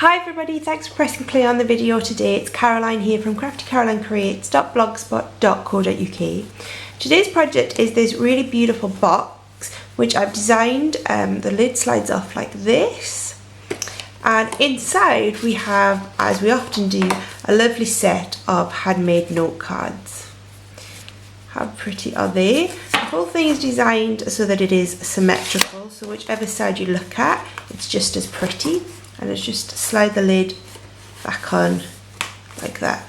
Hi everybody, thanks for pressing play on the video today. It's Caroline here from craftycarolinecreates.blogspot.co.uk. Today's project is this really beautiful box which I've designed. The lid slides off like this, and inside we have, as we often do, a lovely set of handmade note cards. How pretty are they? The whole thing is designed so that it is symmetrical, so whichever side you look at, it's just as pretty. And let's just slide the lid back on like that.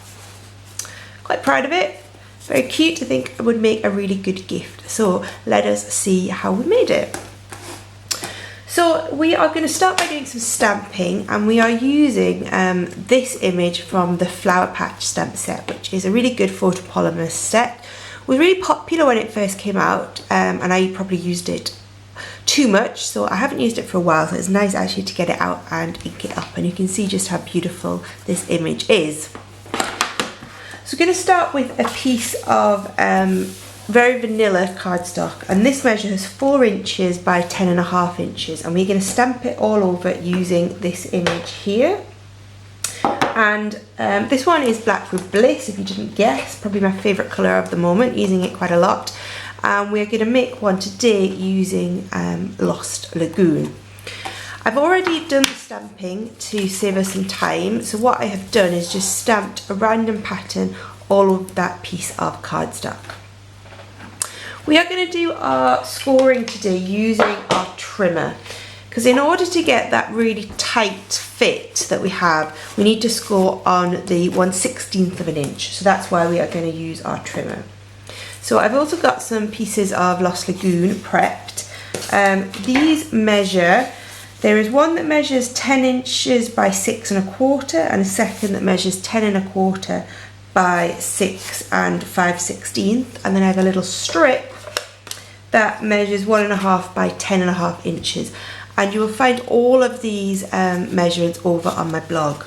Quite proud of it. Very cute. I think it would make a really good gift. So let us see how we made it. So we are going to start by doing some stamping, and we are using this image from the Flower Patch stamp set, which is a really good photopolymer set. It was really popular when it first came out, and I probably used it too much, so I haven't used it for a while, so it's nice actually to get it out and ink it up, and you can see just how beautiful this image is. So we're going to start with a piece of very vanilla cardstock, and this measures 4 inches by 10.5 inches, and we're going to stamp it all over using this image here. And this one is Blackwood Bliss, if you didn't guess, probably my favourite colour of the moment, using it quite a lot. And we're going to make one today using Lost Lagoon. I've already done the stamping to save us some time, so what I have done is just stamped a random pattern all over that piece of cardstock. We are going to do our scoring today using our trimmer, because in order to get that really tight fit that we have, we need to score on the 1/16 of an inch, so that's why we are going to use our trimmer. So I've also got some pieces of Lost Lagoon prepped. These measure, there is one that measures 10 inches by 6 1/4, and a second that measures 10 1/4 by 6 5/16, and then I have a little strip that measures 1.5 by 10.5 inches. And you will find all of these measurements over on my blog.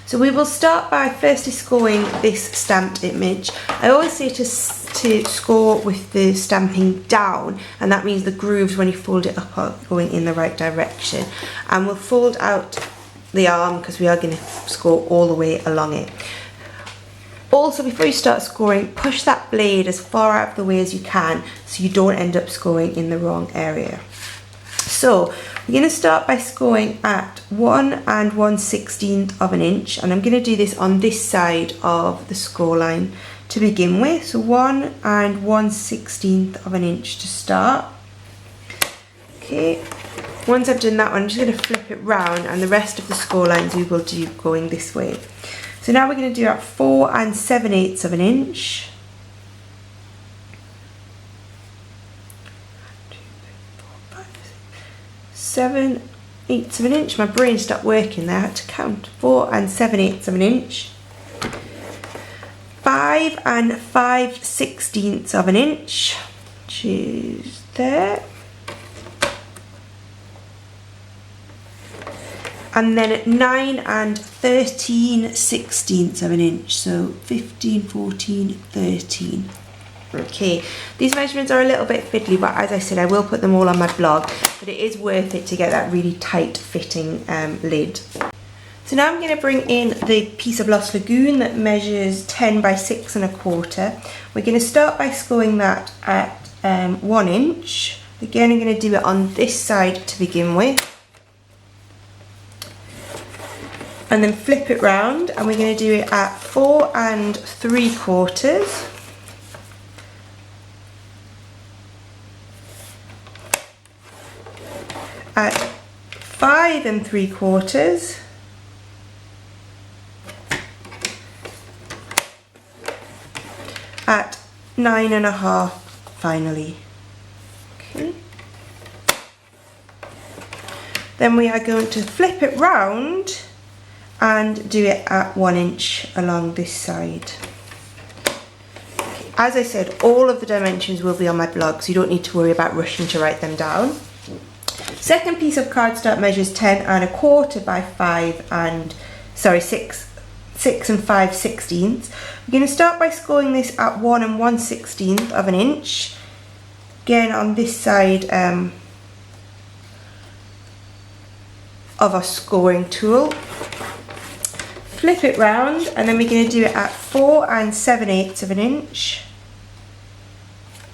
So we will start by firstly scoring this stamped image. I always say to score with the stamping down, and that means the grooves when you fold it up are going in the right direction. And we'll fold out the arm because we are going to score all the way along it. Also, before you start scoring, push that blade as far out of the way as you can so you don't end up scoring in the wrong area. So we're going to start by scoring at 1 1/16 of an inch, and I'm going to do this on this side of the score line to begin with. So 1 1/16 of an inch to start. Okay, once I've done that one, I'm just going to flip it round, and the rest of the score lines we will do going this way. So now we're going to do at 4 7/8 of an inch. 7/8 of an inch. My brain stopped working there. I had to count. 4 7/8 of an inch. 5 5/16 of an inch. Choose there. And then at 9 13/16 of an inch. So 15, 14, 13. Okay, these measurements are a little bit fiddly, but as I said, I will put them all on my blog, but it is worth it to get that really tight fitting lid. So now I'm going to bring in the piece of Lost Lagoon that measures 10 by 6 1/4. We're going to start by scoring that at 1 inch. Again, I'm going to do it on this side to begin with. And then flip it round, and we're going to do it at 4 3/4. At 5 3/4, at 9 1/2 finally. Okay. Then we are going to flip it round and do it at 1 inch along this side. Okay. As I said, all of the dimensions will be on my blog, so you don't need to worry about rushing to write them down. Second piece of cardstock measures 10 1/4 by 6 5/16. We're going to start by scoring this at 1 1/16 of an inch. Again on this side of our scoring tool, flip it round, and then we're going to do it at 4 7/8 of an inch,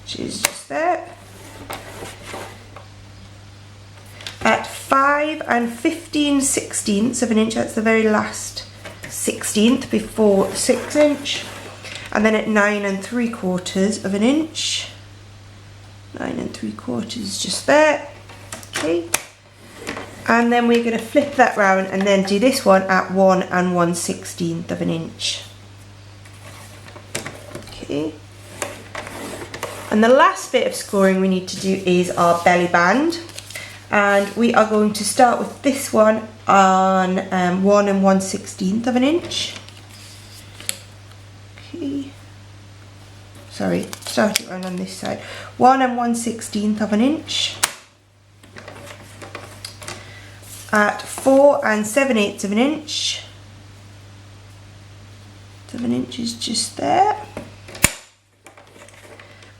which is just there, at 5 15/16 of an inch, that's the very last 16th before 6 inch, and then at 9 3/4 of an inch, 9 3/4 just there, okay. And then we're going to flip that round and then do this one at 1 1/16 of an inch. Okay. And the last bit of scoring we need to do is our belly band. And we are going to start with this one on 1 1/16 of an inch. Okay. Sorry, start it round on this side. 1 1/16 of an inch. At 4 7/8 of an inch. Of an inch is just there.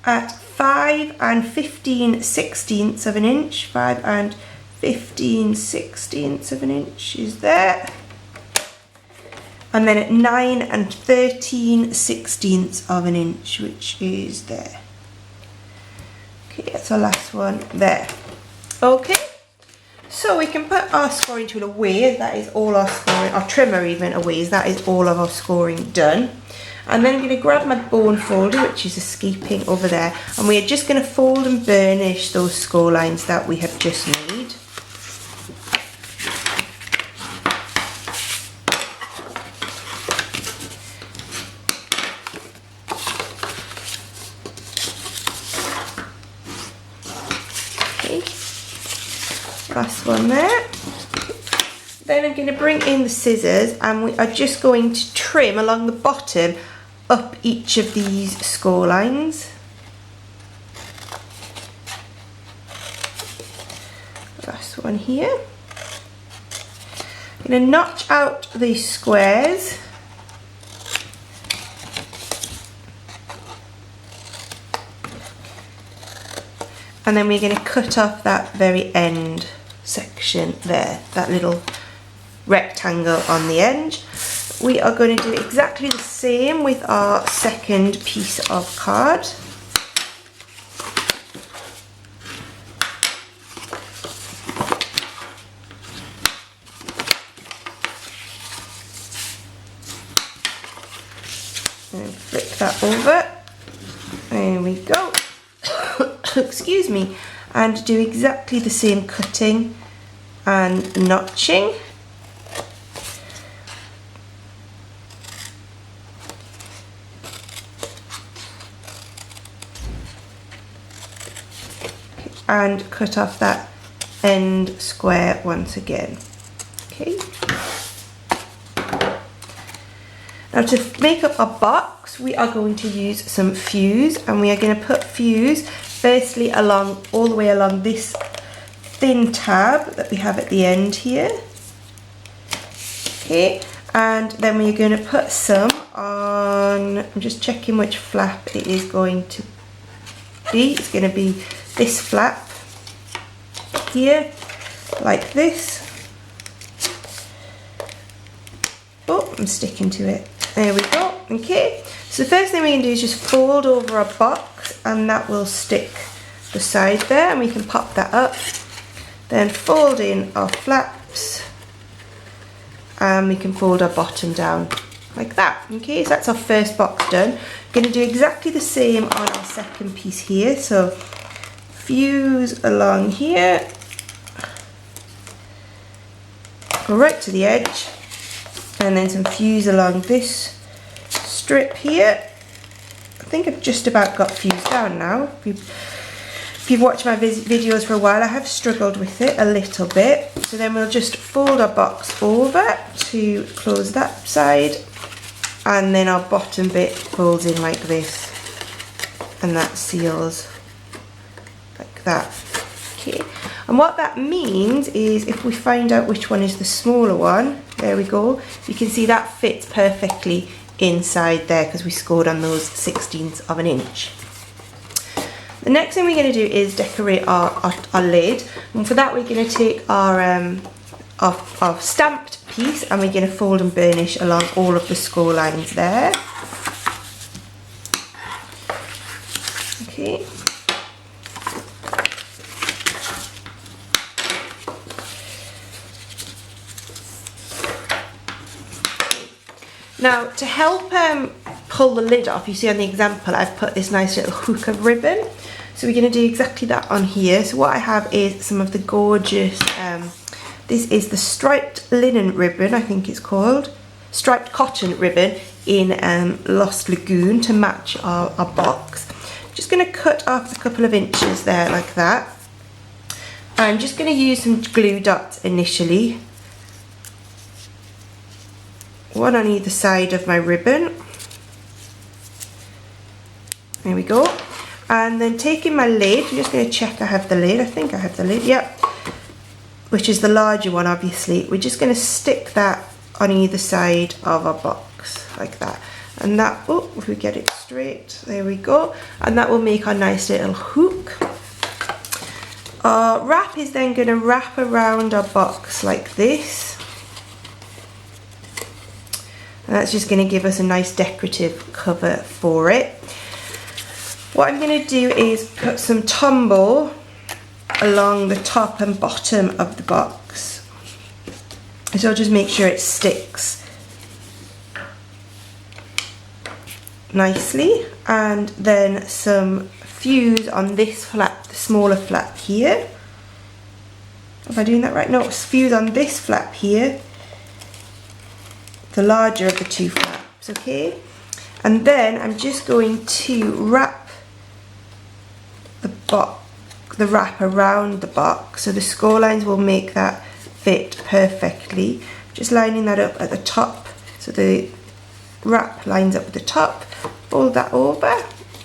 At 5 15/16 of an inch. 5 15/16 of an inch is there. And then at 9 13/16 of an inch, which is there. Okay, that's our last one there. Okay. So we can put our scoring tool away, that is all our scoring, our trimmer even away, that is all of our scoring done. And then I'm going to grab my bone folder, which is escaping over there, and we are just going to fold and burnish those score lines that we have just made. Last one there. Then I'm going to bring in the scissors and we are just going to trim along the bottom up each of these score lines. Last one here. I'm going to notch out these squares. And then we're going to cut off that very end section there, that little rectangle on the end. We are going to do exactly the same with our second piece of card. And flip that over. There we go. Excuse me. And do exactly the same cutting and notching. And cut off that end square once again. Okay. Now to make up our box, we are going to use some fuse, and we are going to put fuse firstly along, all the way along this thin tab that we have at the end here. Okay, and then we're going to put some on, I'm just checking which flap it is going to be. It's going to be this flap here, like this. Oh, I'm sticking to it. There we go. Okay, so the first thing we can do is just fold over our box, and that will stick the side there, and we can pop that up. Then fold in our flaps, and we can fold our bottom down like that. Okay, so that's our first box done. We're going to do exactly the same on our second piece here. So fuse along here, go right to the edge, and then some fuse along this strip here. I think I've just about got fused down now. If you've watched my videos for a while, I have struggled with it a little bit. So then we'll just fold our box over to close that side, and then our bottom bit folds in like this, and that seals like that. Okay, and what that means is if we find out which one is the smaller one, there we go, you can see that fits perfectly inside there because we scored on those 16ths of an inch. The next thing we're going to do is decorate our lid, and for that we're going to take our of stamped piece, and we're going to fold and burnish along all of the score lines there. Okay. Now, to help pull the lid off, you see on the example I've put this nice little hook of ribbon. So we're going to do exactly that on here. So what I have is some of the gorgeous, this is the striped linen ribbon, I think it's called, striped cotton ribbon in Lost Lagoon to match our box. Just going to cut off a couple of inches there like that. I'm just going to use some glue dots initially. One on either side of my ribbon. There we go. And then taking my lid, I'm just going to check I have the lid. I think I have the lid, yep. Which is the larger one, obviously. We're just going to stick that on either side of our box, like that. And that, oh, if we get it straight, there we go. And that will make our nice little hook. Our wrap is then going to wrap around our box like this. And that's just going to give us a nice decorative cover for it. What I'm going to do is put some Tombow along the top and bottom of the box. So I'll just make sure it sticks nicely. And then some fuse on this flap, the smaller flap here. Am I doing that right? No, fuse on this flap here. The larger of the two flaps, okay? And then I'm just going to wrap the wrap around the box, so the score lines will make that fit perfectly. Just lining that up at the top, so the wrap lines up at the top, fold that over,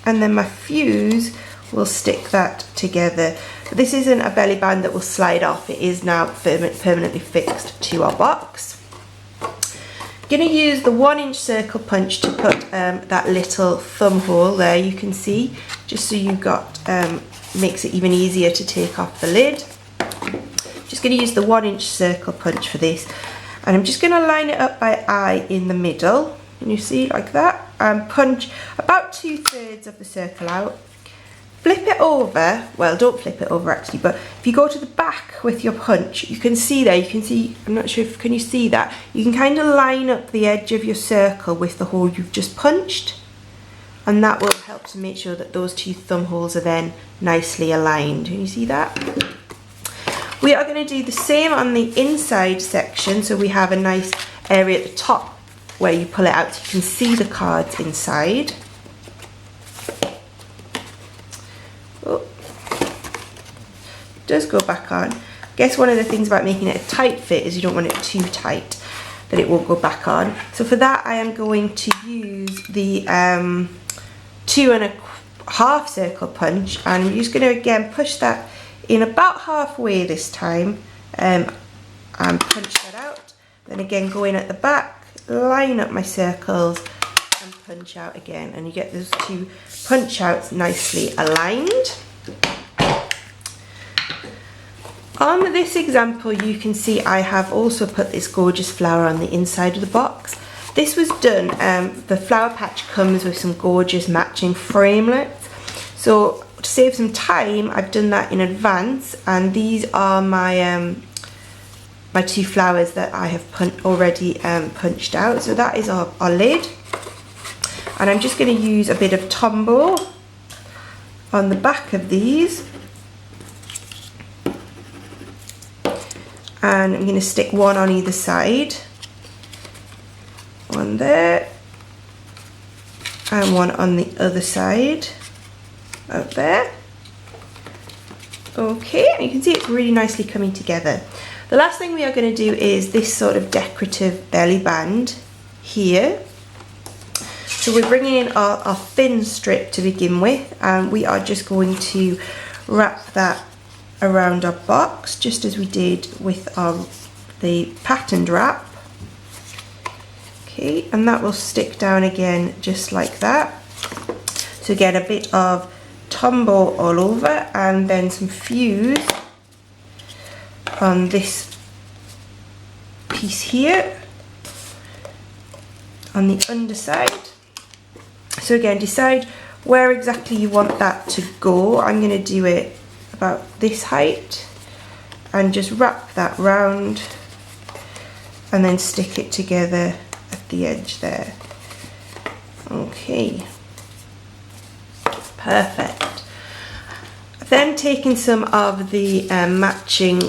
and then my fuse will stick that together. But this isn't a belly band that will slide off, it is now permanently fixed to our box. Going to use the 1-inch circle punch to put that little thumb hole there, you can see, just so you've got, makes it even easier to take off the lid. Just going to use the 1-inch circle punch for this, and I'm just going to line it up by eye in the middle, and you see, like that, and punch about 2/3 of the circle out. Flip it over, well, don't flip it over actually, but if you go to the back with your punch, you can see there, you can see, I'm not sure if, can you see that? You can kind of line up the edge of your circle with the hole you've just punched, and that will help to make sure that those two thumb holes are then nicely aligned. Can you see that? We are going to do the same on the inside section, so we have a nice area at the top where you pull it out so you can see the cards inside. Oh, it does go back on. I guess one of the things about making it a tight fit is you don't want it too tight that it won't go back on. So for that I am going to use the 2 1/2 circle punch, and I'm just going to again push that in about halfway this time, and punch that out. Then again go in at the back, line up my circles and punch out again, and you get those two punch outs nicely aligned. On this example you can see I have also put this gorgeous flower on the inside of the box. This was done, the flower patch comes with some gorgeous matching framelits, so to save some time I've done that in advance, and these are my my two flowers that I have already punched out. So that is our lid, and I'm just going to use a bit of Tombow on the back of these, and I'm going to stick one on either side, one there and one on the other side up there. Okay, and you can see it's really nicely coming together. The last thing we are going to do is this sort of decorative belly band here. So we're bringing in our thin strip to begin with, and we are just going to wrap that around our box just as we did with the patterned wrap. Okay, and that will stick down again just like that. So get a bit of Tombow all over, and then some fuse on this piece here on the underside. So again, decide where exactly you want that to go. I'm going to do it about this height and just wrap that round and then stick it together at the edge there. Okay, perfect. I've then taken some of the matching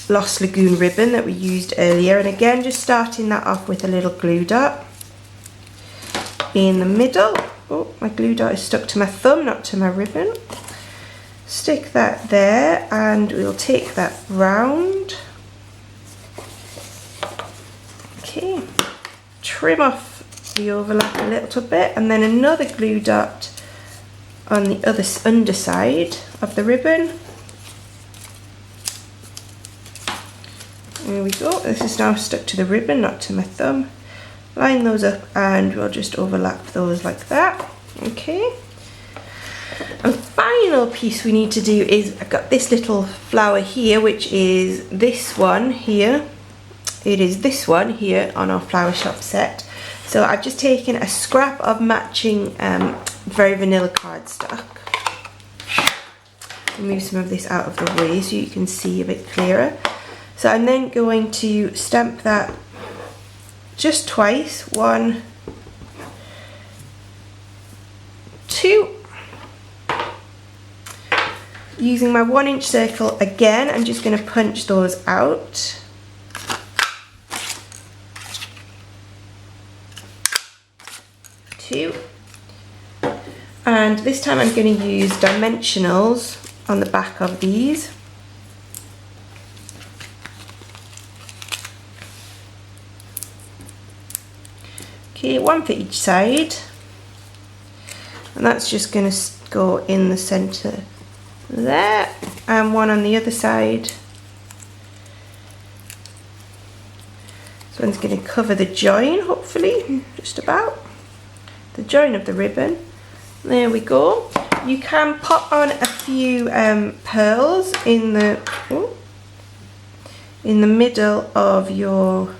Lost Lagoon ribbon that we used earlier, and again just starting that off with a little glue dot in the middle. Oh, my glue dot is stuck to my thumb, not to my ribbon. Stick that there and we'll take that round. Okay, trim off the overlap a little bit and then another glue dot on the other underside of the ribbon. There we go, this is now stuck to the ribbon, not to my thumb. Line those up and we'll just overlap those like that. Okay. And final piece we need to do is, I've got this little flower here, which is this one here. It is this one here on our flower shop set. So I've just taken a scrap of matching very vanilla cardstock. Move some of this out of the way so you can see a bit clearer. So I'm then going to stamp that just twice. 1, 2. Using my 1-inch circle again, I'm just going to punch those out. Two. And this time I'm going to use dimensionals on the back of these. Okay, 1 for each side. And that's just going to go in the centre there, and 1 on the other side. This one's going to cover the join, hopefully, just about the join of the ribbon. There we go. You can pop on a few pearls in the middle of your.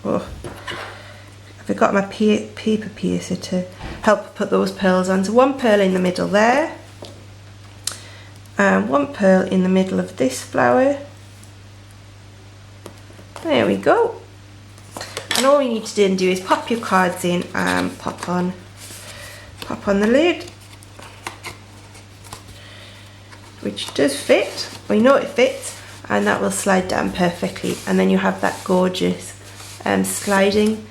Oh, I forgot my paper piercer to help put those pearls on. So 1 pearl in the middle there. And 1 pearl in the middle of this flower. There we go. And all you need to do is pop your cards in and pop on the lid, which does fit. We know it fits, and that will slide down perfectly. And then you have that gorgeous sliding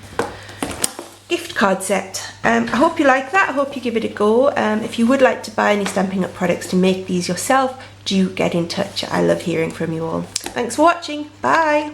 gift card set. I hope you like that. I hope you give it a go. If you would like to buy any Stampin' Up products to make these yourself, do get in touch. I love hearing from you all. Thanks for watching. Bye.